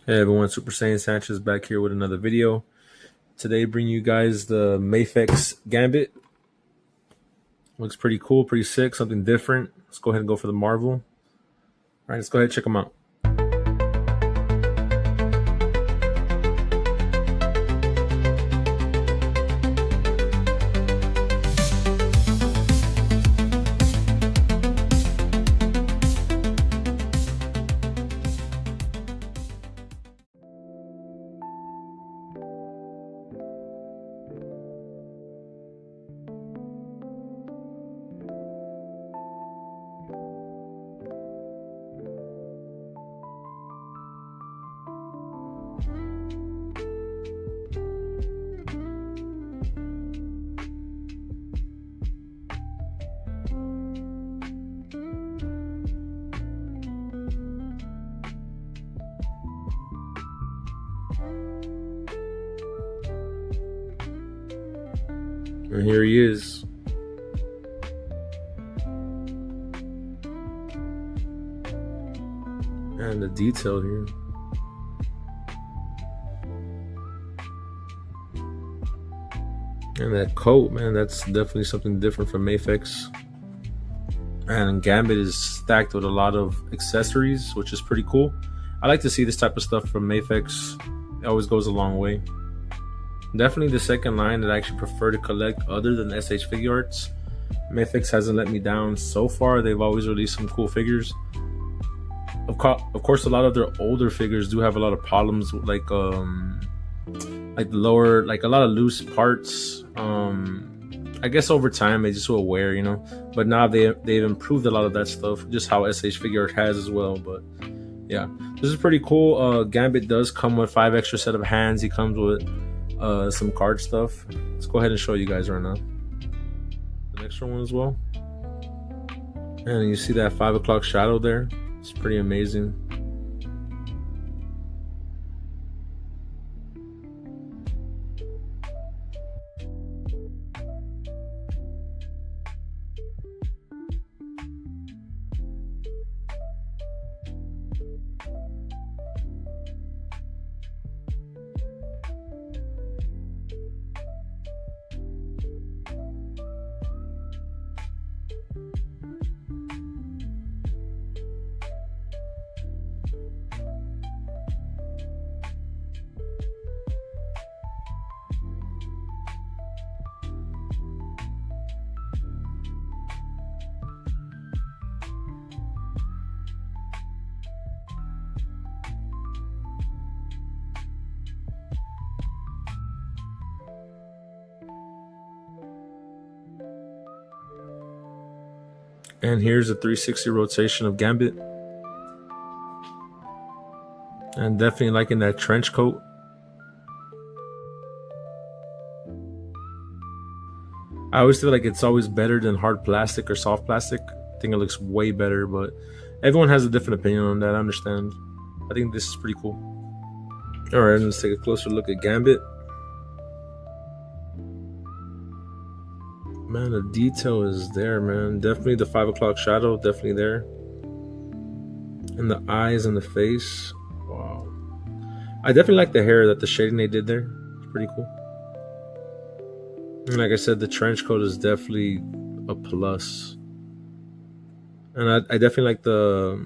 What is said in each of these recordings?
Hey everyone, Super Saiyan Sanchez back here with another video. Today bring you guys the Mafex Gambit. Looks pretty cool, pretty sick, something different. Let's go ahead and go for the Marvel. All right, let's go ahead and check them out. And here he is. And the detail here. And that coat, man, that's definitely something different from Mafex. And Gambit is stacked with a lot of accessories, which is pretty cool. I like to see this type of stuff from Mafex. It always goes a long way. Definitely the second line that I actually prefer to collect other than SH Figuarts. Mafex hasn't let me down so far. They've always released some cool figures. Of course, a lot of their older figures do have a lot of problems with like the lower, like a lot of loose parts. I guess over time they just will wear, you know. But now they've improved a lot of that stuff, just how SH Figuart has as well. But yeah, this is pretty cool. Gambit does come with 5 extra set of hands. He comes with some card stuff. Let's go ahead and show you guys right now the extra one as well. And you see that 5 o'clock shadow there. It's pretty amazing. And here's a 360 rotation of Gambit. And definitely liking that trench coat. I always feel like it's always better than hard plastic or soft plastic. I think it looks way better, but everyone has a different opinion on that. I understand. I think this is pretty cool. All right, let's take a closer look at Gambit. Man, the detail is there, man. Definitely the 5 o'clock shadow, definitely there. And the eyes and the face. Wow. I definitely like the hair, that the shading they did there. It's pretty cool. And like I said, the trench coat is definitely a plus. And I definitely like the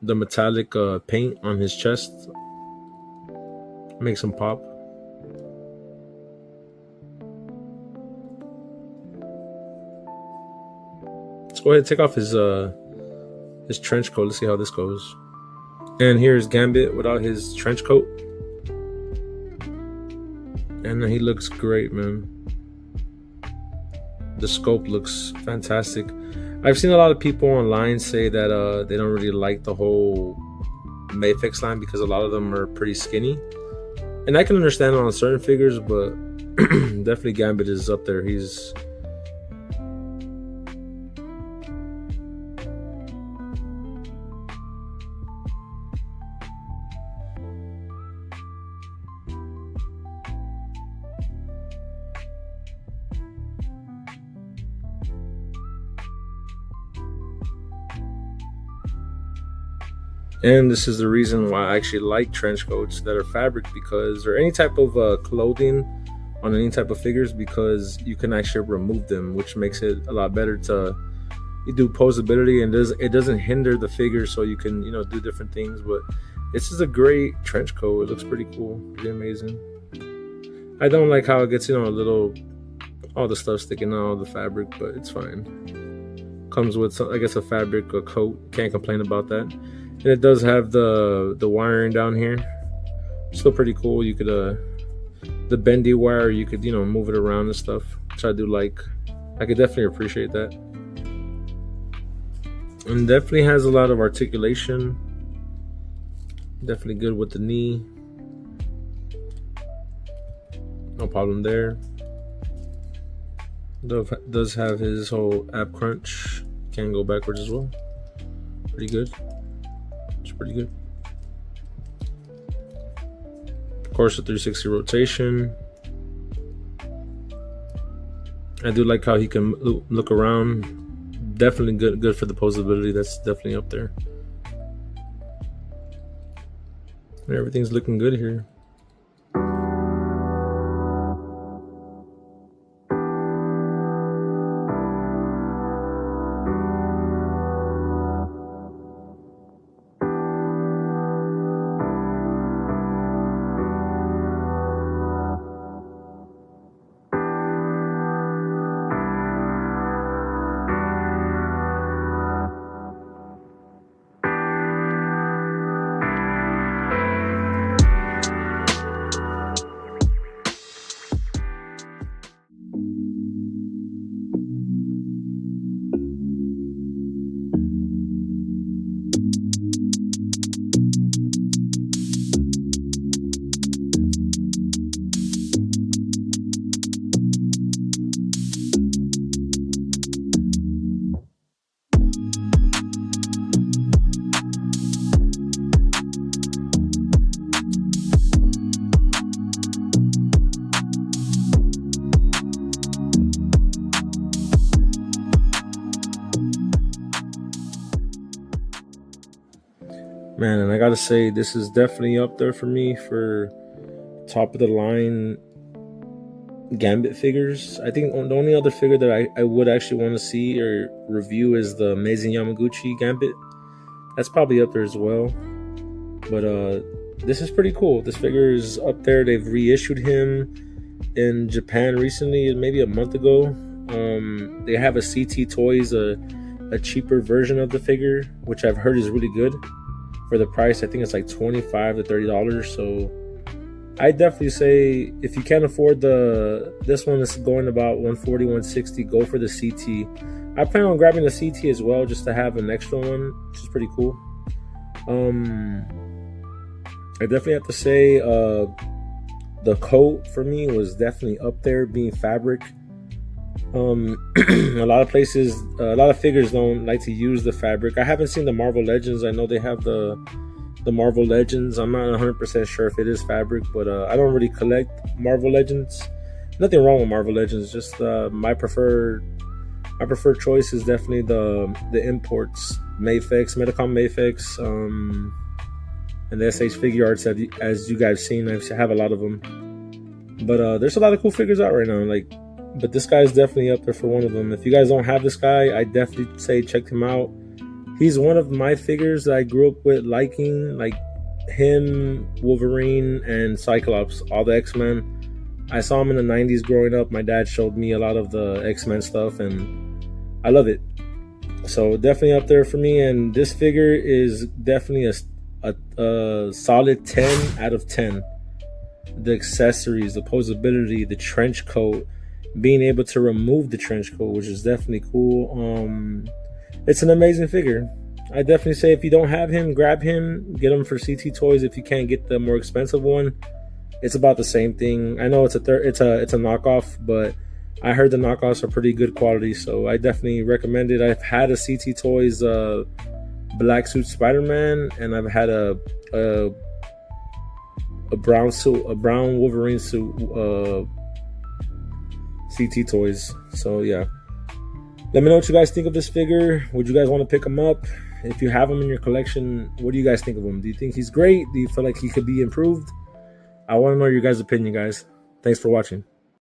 metallic paint on his chest. Makes him pop. Let's go ahead and take off his trench coat. Let's see how this goes. And here's Gambit without his trench coat. And he looks great, man. The scope looks fantastic. I've seen a lot of people online say that they don't really like the whole Mafex line because a lot of them are pretty skinny. And I can understand on certain figures, but definitely Gambit is up there. He's... And this is the reason why I actually like trench coats that are fabric, because, or any type of clothing on any type of figures, because you can actually remove them, which makes it a lot better to do posability, and it doesn't hinder the figure, so you can, you know, do different things. But this is a great trench coat. It looks pretty cool, pretty amazing. I don't like how it gets, you know, a little, all the stuff sticking out of the fabric, but it's fine. Comes with some, I guess, a fabric, a coat. Can't complain about that. And it does have the wiring down here. Still pretty cool. You could the bendy wire, you could, you know, move it around and stuff, which I do like. I could definitely appreciate that. And definitely has a lot of articulation. Definitely good with the knee. No problem there. Does have his whole ab crunch. Can go backwards as well. Pretty good. It's pretty good. Of course, a 360 rotation. I do like how he can look around. Definitely good for the posability. That's definitely up there. And everything's looking good here. Man, and I gotta say, this is definitely up there for me for top of the line Gambit figures. I think the only other figure that I would actually want to see or review is the Amazing Yamaguchi Gambit. That's probably up there as well. But this is pretty cool. This figure is up there. They've reissued him in Japan recently, maybe a month ago. They have a CT Toys, a cheaper version of the figure, which I've heard is really good. For the price, I think it's like $25 to $30. So I definitely say, if you can't afford this one is going about $140, $160, go for the CT. I plan on grabbing the CT as well, just to have an extra one, which is pretty cool. I definitely have to say the coat for me was definitely up there, being fabric. A lot of places, a lot of figures don't like to use the fabric. I haven't seen the Marvel Legends. I know they have the Marvel Legends. I'm not 100% sure if it is fabric, but I don't really collect Marvel Legends. Nothing wrong with Marvel Legends, just my preferred choice is definitely the imports, Mafex, Medicom Mafex, and the SH Figuarts. As you guys seen, I have a lot of them. But there's a lot of cool figures out right now. But this guy is definitely up there for one of them. If you guys don't have this guy, I definitely say check him out. He's one of my figures that I grew up with liking, like him, Wolverine, and Cyclops, all the X-Men. I saw him in the 90s growing up. My dad showed me a lot of the X-Men stuff, and I love it. So definitely up there for me. And this figure is definitely a solid 10 out of 10. The accessories, the posability, the trench coat, being able to remove the trench coat, which is definitely cool. It's an amazing figure. I definitely say, if you don't have him, grab him, get him for CT Toys. If you can't get the more expensive one, it's about the same thing. I know it's a knockoff, but I heard the knockoffs are pretty good quality, so I definitely recommend it. I've had a CT Toys black suit Spider-Man, and I've had a brown Wolverine suit CT Toys. So yeah, Let me know what you guys think of this figure. Would you guys want to pick him up? If you have him in your collection, what do you guys think of him? Do you think he's great? Do you feel like he could be improved? I want to know your guys' opinion, guys. Thanks for watching.